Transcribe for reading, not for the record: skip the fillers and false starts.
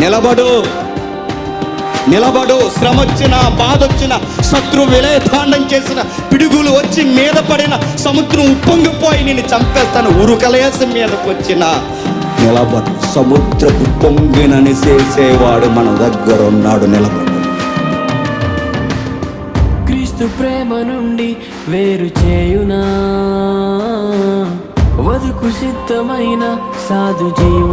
నిలబడు, నిలబడు. శ్రమ వచ్చిన, బాధ వచ్చిన, శత్రు విలయతాండం చేసిన, పిడుగులు వచ్చి మీద పడిన, సముద్రం ఉప్పొంగిపోయి నేను చంపేస్తాను ఉరుకలేసి మీదకు వచ్చిన నిలబడు. సముద్రపు పొంగినని చేసేవాడు మన దగ్గర ఉన్నాడు. నిలబడు. క్రీస్తు ప్రేమ నుండి వేరు చేయునా, వదుకు సిద్ధమైన సాధు జీవు